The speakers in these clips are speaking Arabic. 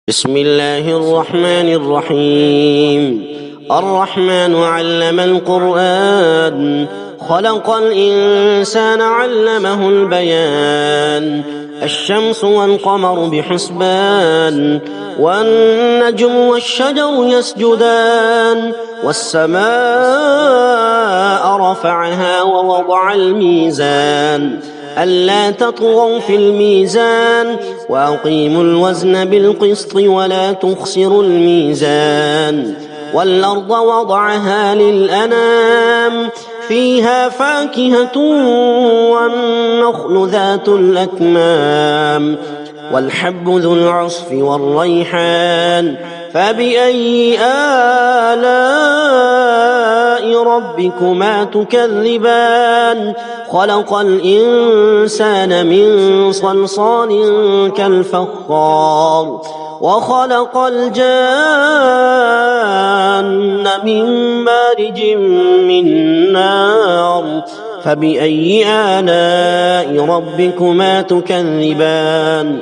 بسم الله الرحمن الرحيم. الرحمن علم القرآن، خلق الإنسان علمه البيان. الشمس والقمر بحسبان، والنجم والشجر يسجدان. والسماء رفعها ووضع الميزان ألا تطغوا في الميزان، وأقيموا الوزن بالقسط ولا تخسروا الميزان. والأرض وضعها للأنام، فيها فاكهة والنخل ذات الأكمام، والحب ذو العصف والريحان. فبأي آلاء ربكما تكذبان؟ خلق الإنسان من صلصال كالفخار، وخلق الجان من مارج من نار. فبأي آلاء ربكما تكذبان؟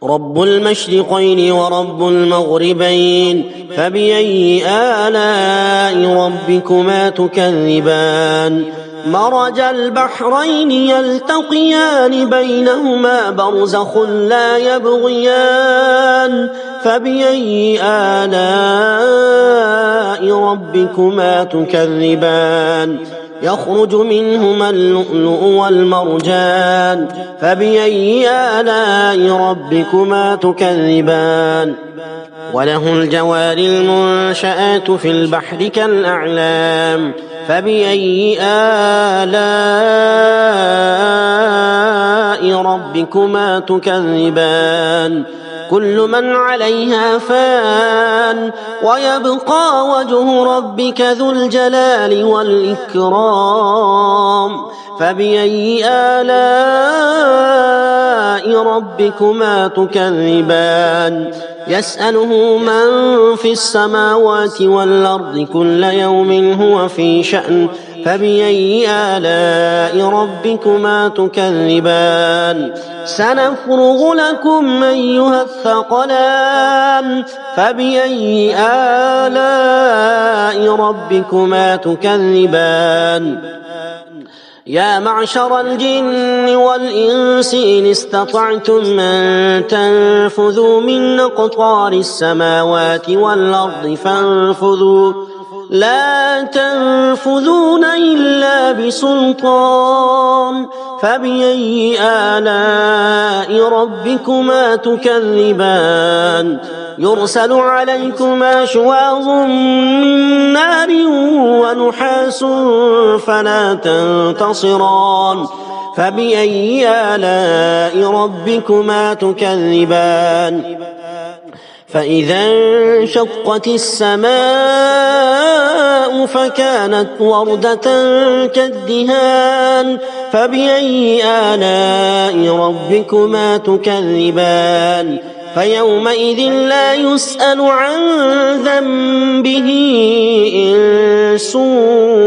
رب المشرقين ورب المغربين، فبأي آلاء ربكما تكذبان؟ مرج البحرين يلتقيان، بينهما برزخ لا يبغيان. فبأي آلاء ربكما تكذبان؟ يخرج منهما اللؤلؤ والمرجان. فبأي آلاء ربكما تكذبان؟ وله الجوار المنشآت في البحر كالأعلام. فبأي آلاء ربكما تكذبان؟ كل من عليها فان، ويبقى وجه ربك ذو الجلال والإكرام. فبأي آلاء ربكما تكذبان؟ يسأله من في السماوات والأرض كل يوم هو في شأن. فبأي آلاء ربكما تكذبان؟ سنفرغ لكم أيها الثقلان. فبأي آلاء ربكما تكذبان؟ يا معشر الجن والإنس إن استطعتم أن تنفذوا من أقطار السماوات والأرض فانفذوا، لا تنفذون إلا بسلطان. فبأي آلاء ربكما تكذبان؟ يرسل عليكما شواظ من نار ونحاس فلا تنتصران. فبأي آلاء ربكما تكذبان؟ فإذا انشقت السماء فكانت وردة كالدهان. فبأي آلاء ربكما تكذبان؟ فيومئذ لا يسأل عن ذنبه إنس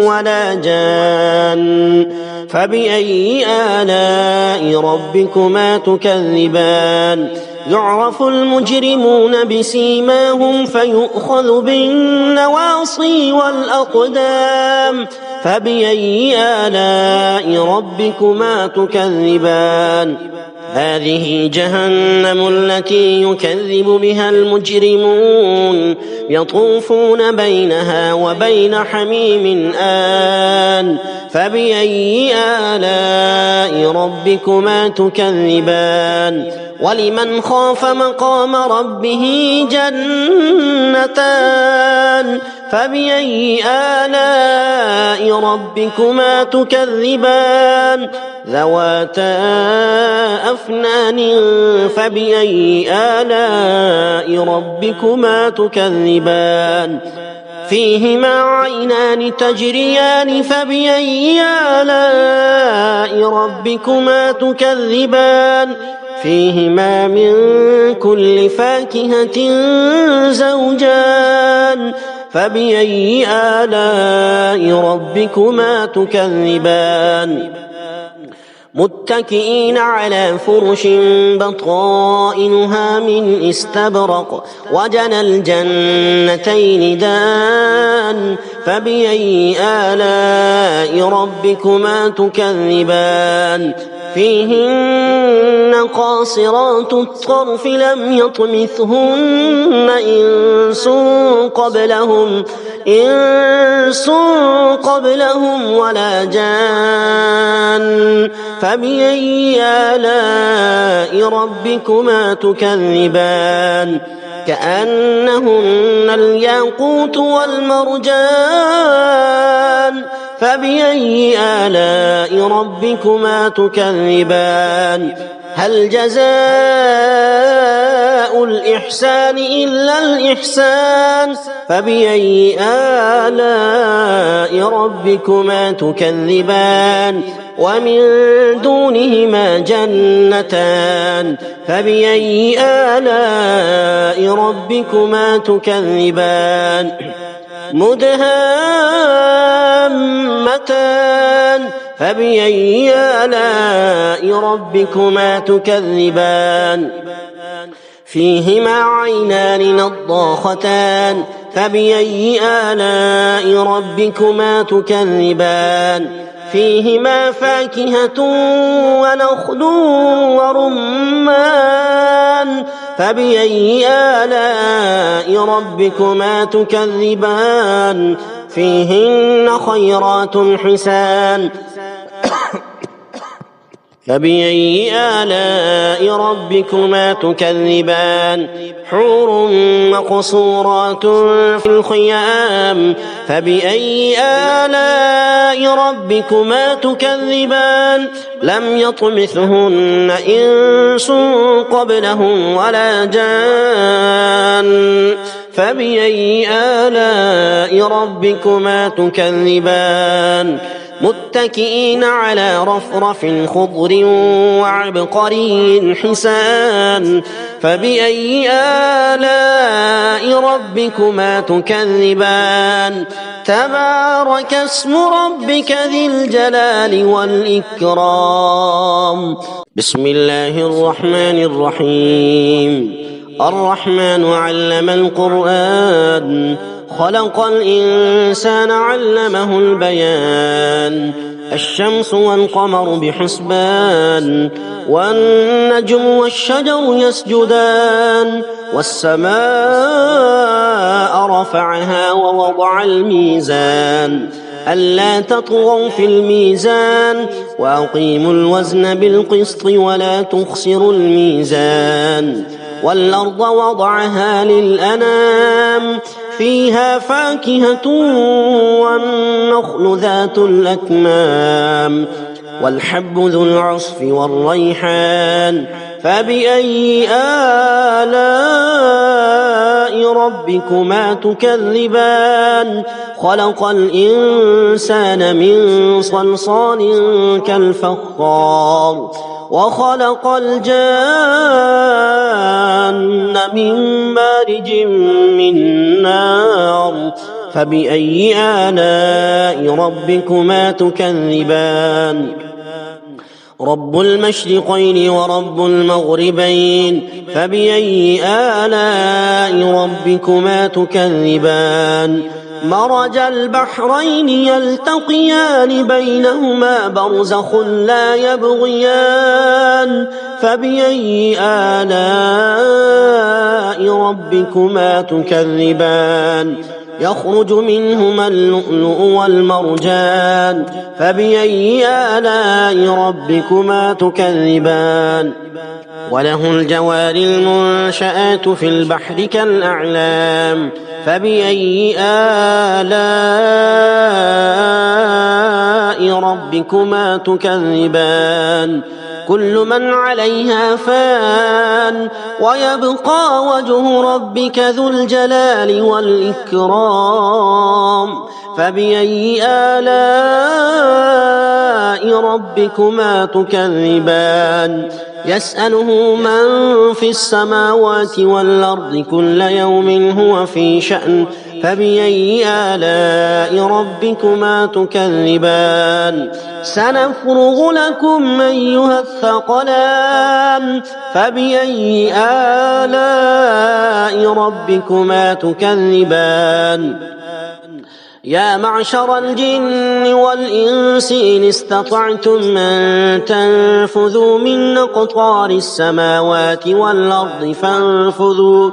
ولا جان. فبأي آلاء ربكما تكذبان؟ يعرف المجرمون بسيماهم فيؤخذ بالنواصي والأقدام. فبأي آلاء ربكما تكذبان؟ هذه جهنم التي يكذب بها المجرمون، يطوفون بينها وبين حميم آن. فبأي آلاء ربكما تكذبان؟ ولمن خاف مقام ربه جنتان. فبأي آلاء ربكما تكذبان؟ ذواتا أفنان. فبأي آلاء ربكما تكذبان؟ فيهما عينان تجريان. فبأي آلاء ربكما تكذبان؟ فيهما من كل فاكهة زوجان. فبأي آلاء ربكما تكذبان؟ متكئين على فرش بطائنها من استبرق وجنى الجنتين دان فبأي آلاء ربكما تكذبان فيهن قاصرات الطرف لم يطمثهن إنس قبلهم ولا جان فبأي آلاء ربكما تكذبان كأنهن الياقوت والمرجان فبأي آلاء ربكما تكذبان هل جزاء الإحسان إلا الإحسان فبأي آلاء ربكما تكذبان ومن دونهما جنتان فبأي آلاء ربكما تكذبان مدهامتان فبأي آلاء ربكما تكذبان فيهما عينان نضاختان فبأي آلاء ربكما تكذبان فيهما فاكهة ونخل ورمان فبأي آلاء ربكما تكذبان فيهن خيرات حسان فبأي آلاء ربكما تكذبان حور مقصورات في الخيام فبأي آلاء ربكما تكذبان لم يطمثهن إنس قبلهم ولا جان فبأي آلاء ربكما تكذبان متكئين على رفرف خضر وعبقري حسان فبأي آلاء ربكما تكذبان تبارك اسم ربك ذي الجلال والإكرام بسم الله الرحمن الرحيم الرحمن علم القرآن خلق الإنسان علمه البيان الشمس والقمر بحسبان والنجم والشجر يسجدان والسماء رفعها ووضع الميزان ألا تطغوا في الميزان وأقيموا الوزن بالقسط ولا تخسروا الميزان والأرض وضعها للأنام فيها فاكهة والنخل ذات الأكمام والحب ذو العصف والريحان فبأي آلاء ربكما تكذبان خلق الإنسان من صلصال كالفخار وخلق الجان من مارج من نار فبأي آلاء ربكما تكذبان رب المشرقين ورب المغربين فبأي آلاء ربكما تكذبان مرج البحرين يلتقيان بينهما برزخ لا يبغيان فبأي آلاء ربكما تكذبان يخرج منهما اللؤلؤ والمرجان فبأي آلاء ربكما تكذبان وله الجوار المنشآت في البحر كالأعلام فبأي آلاء ربكما تكذبان كل من عليها فان ويبقى وجه ربك ذو الجلال والإكرام فبأي آلاء ربكما تكذبان يسأله من في السماوات والأرض كل يوم هو في شأن فبأي آلاء ربكما تكذبان سنفرغ لكم أيها الثقلان فبأي آلاء ربكما تكذبان يا معشر الجن والإنس إن استطعتم أن تنفذوا من أقطار السماوات والأرض فانفذوا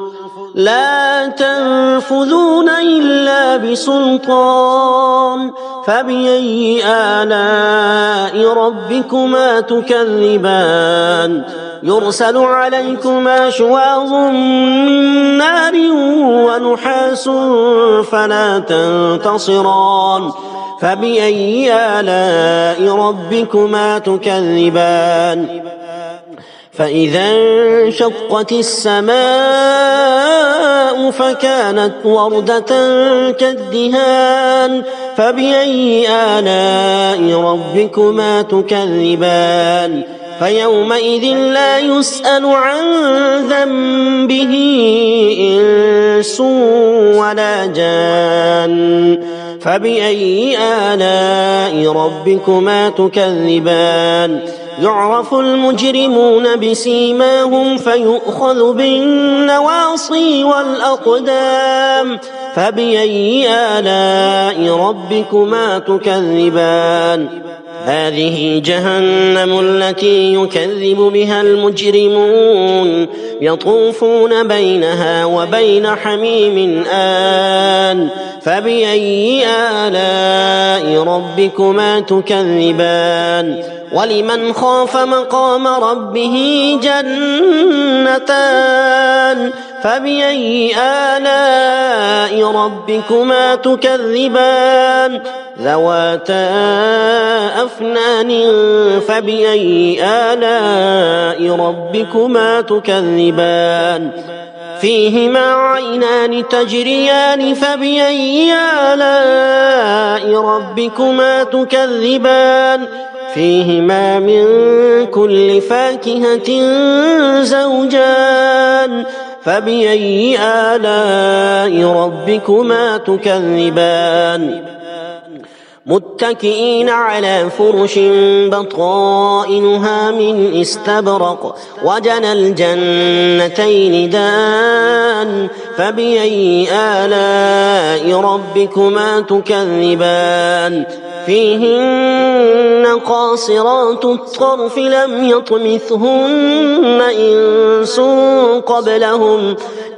لا تنفذون إلا بسلطان فبأي آلاء ربكما تكذبان يرسل عليكما شواظ من نار ونحاس فلا تنتصران فبأي آلاء ربكما تكذبان فإذا انشقت السماء فكانت وردة كالدهان فبأي آلاء ربكما تكذبان فيومئذ لا يسأل عن ذنبه إنس ولا جان فبأي آلاء ربكما تكذبان يعرف المجرمون بسيماهم فيؤخذ بالنواصي والأقدام فبأي آلاء ربكما تكذبان هذه جهنم التي يكذب بها المجرمون يطوفون بينها وبين حميم آن فبأي آلاء ربكما تكذبان ولمن خاف مقام ربه جنتان فبأي آلاء ربكما تكذبان ذواتا أفنان فبأي آلاء ربكما تكذبان فيهما عينان تجريان فبأي آلاء ربكما تكذبان فيهما من كل فاكهة زوجان فبأي آلاء ربكما تكذبان متكئين على فرش بطائنها من استبرق وجنى الجنتين دان فبأي آلاء ربكما تكذبان فيهن قاصرات الطرف لم يطمثهن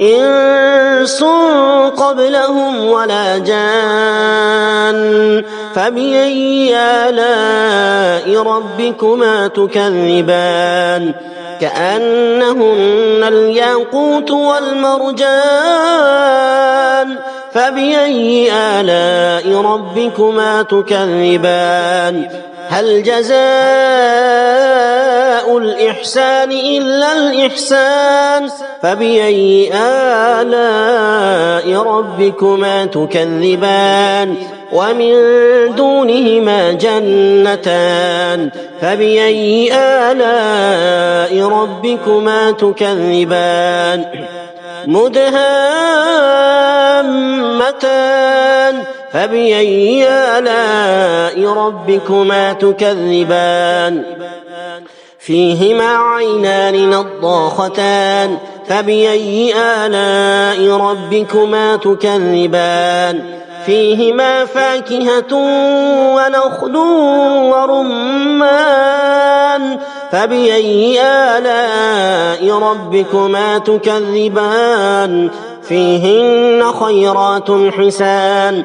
إنس قبلهم ولا جان فبأي آلاء ربكما تكذبان كأنهن الياقوت والمرجان فبأي آلاء ربكما تكذبان هل جزاء الإحسان إلا الإحسان فبأي آلاء ربكما تكذبان ومن دونهما جنتان فبأي آلاء ربكما تكذبان مدهامتان فبأي آلاء ربكما تكذبان فيهما عينان نضاختان فبأي آلاء ربكما تكذبان فيهما فاكهة ونخل ورمان فبأي آلاء ربكما تكذبان فيهن خيرات حسان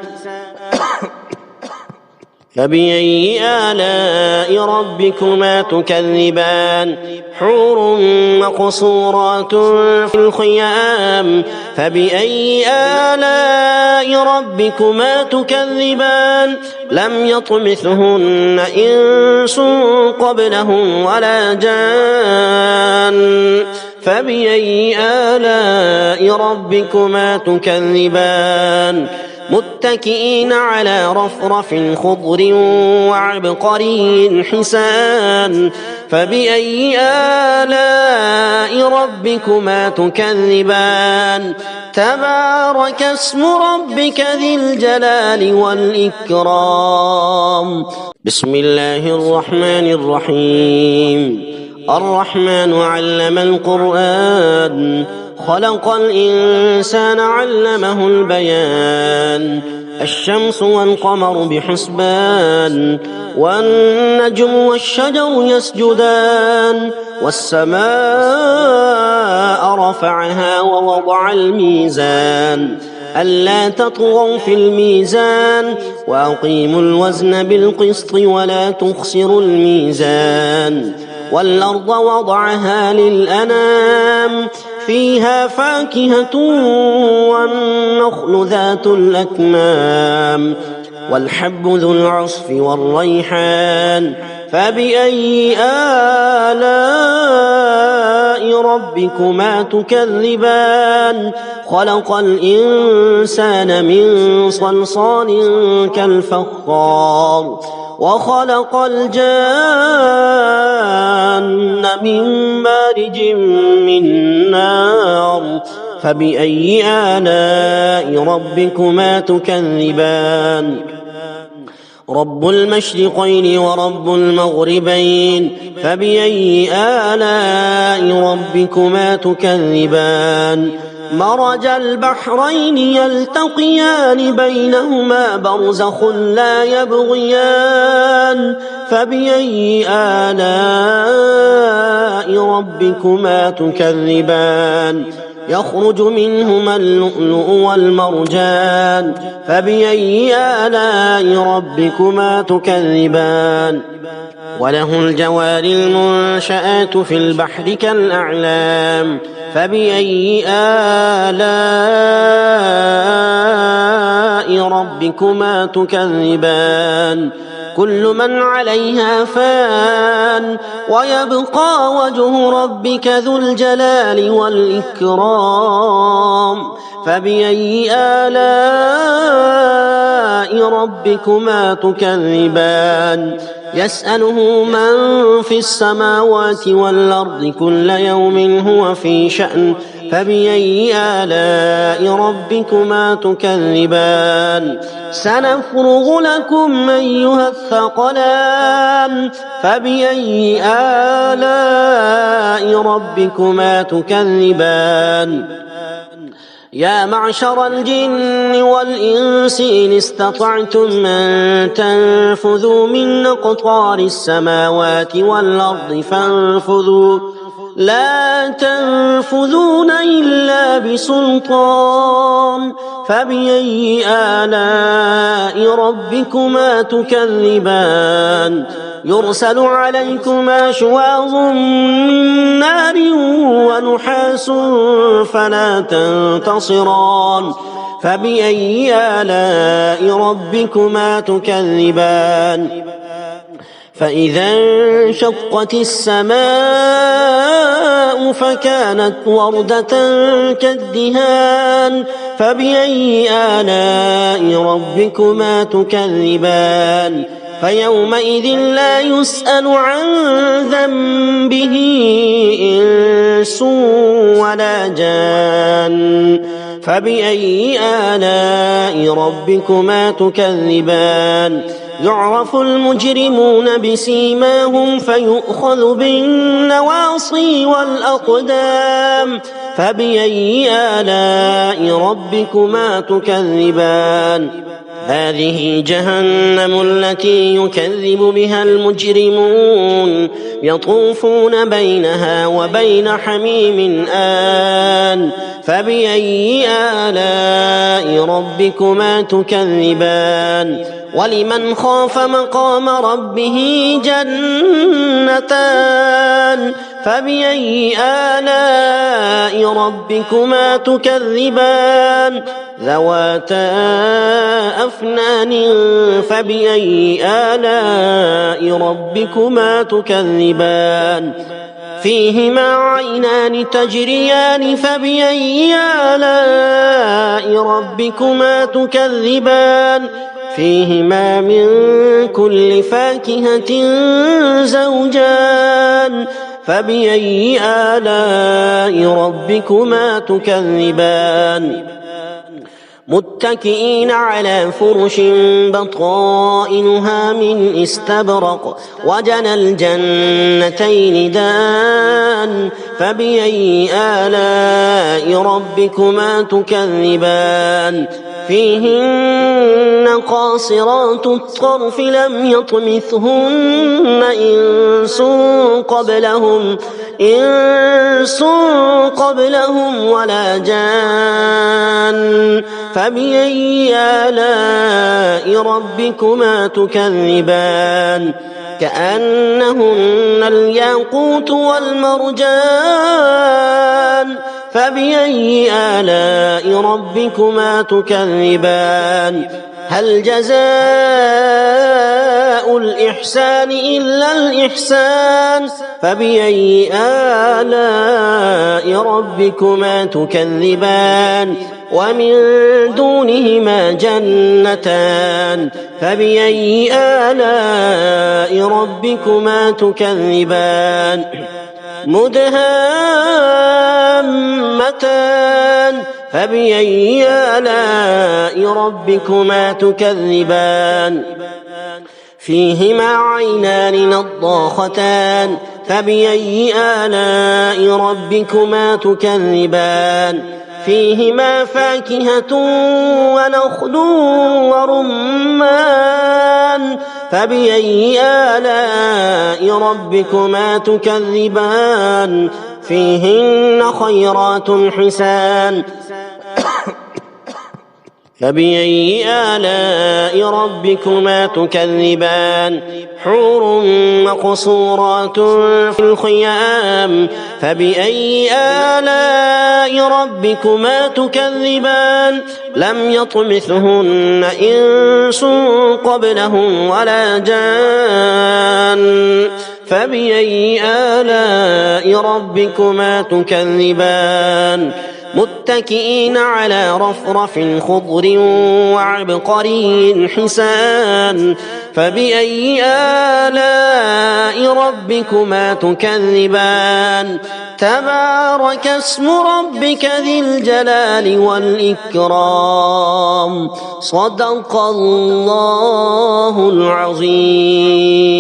فبأي آلاء ربكما تكذبان حور مقصورات في الخيام فبأي آلاء ربكما تكذبان لم يطمثهن إنس قبلهم ولا جان فبأي آلاء ربكما تكذبان متكئين على رفرف خضر وعبقري حسان فبأي آلاء ربكما تكذبان تبارك اسم ربك ذي الجلال والإكرام بسم الله الرحمن الرحيم الرحمن علم القرآن خلق الإنسان علمه البيان الشمس والقمر بحسبان والنجم والشجر يسجدان والسماء رفعها ووضع الميزان ألا تطغوا في الميزان وأقيموا الوزن بالقسط ولا تخسروا الميزان والأرض وضعها للأنام فيها فاكهة والنخل ذات الأكمام والحب ذو العصف والريحان فبأي آلاء ربكما تكذبان خلق الإنسان من صلصال كالفخار وخلق الجان من مارج من نار فبأي آلاء ربكما تكذبان رب المشرقين ورب المغربين فبأي آلاء ربكما تكذبان مرج البحرين يلتقيان بينهما برزخ لا يبغيان فبأي آلاء ربكما تكذبان يخرج منهما اللؤلؤ والمرجان فبأي آلاء ربكما تكذبان وله الجوار المنشآت في البحر كالأعلام فبأي آلاء ربكما تكذبان كل من عليها فان ويبقى وجه ربك ذو الجلال والإكرام فبأي آلاء ربكما تكذبان يسأله من في السماوات والأرض كل يوم هو في شأن فبأي آلاء ربكما تكذبان سنفرغ لكم أيها الثقلان فبأي آلاء ربكما تكذبان يا معشر الجن والإنس إن استطعتم أن تنفذوا من أقطار السماوات والأرض فانفذوا لا تنفذون إلا بسلطان فبأي آلاء ربكما تكذبان يرسل عليكما شواظ من نار ونحاس فلا تنتصران فبأي آلاء ربكما تكذبان فإذا انشقت السماء فكانت وردة كالدهان فبأي آلاء ربكما تكذبان فيومئذ لا يسأل عن ذنبه إنس ولا جان فبأي آلاء ربكما تكذبان يعرف المجرمون بسيماهم فيؤخذ بالنواصي والأقدام فبأي آلاء ربكما تكذبان هذه جهنم التي يكذب بها المجرمون يطوفون بينها وبين حميم آن فبأي آلاء ربكما تكذبان ولمن خاف مقام ربه جنتان فبأي آلاء ربكما تكذبان ذواتا أفنان فبأي آلاء ربكما تكذبان فيهما عينان تجريان فبأي آلاء ربكما تكذبان فيهما من كل فاكهة زوجان فبأي آلاء ربكما تكذبان متكئين على فرش بطائنها من استبرق وجنى الجنتين دان فبأي آلاء ربكما تكذبان فيهن قاصرات الطرف لم يطمثهن إنس قبلهم ولا جان فبأي آلاء ربكما تكذبان كأنهن الياقوت والمرجان فبأي آلاء ربكما تكذبان هل جزاء الإحسان إلا الإحسان فبأي آلاء ربكما تكذبان ومن دونهما جنتان فبأي آلاء ربكما تكذبان مدهامتان فبأي آلاء ربكما تكذبان فيهما عينان نضاختان فبأي آلاء ربكما تكذبان فيهما فاكهة ونخل ورمان فبأي آلاء ربكما تكذبان فيهن خيرات حسان فبأي آلاء ربكما تكذبان حور مقصورات في الخيام فبأي آلاء ربكما تكذبان لم يطمثهن إنس قبلهم ولا جان فبأي آلاء ربكما تكذبان متكئين على رفرف خضر وعبقري حسان فبأي آلاء ربكما تكذبان تبارك اسم ربك ذي الجلال والإكرام صدق الله العظيم.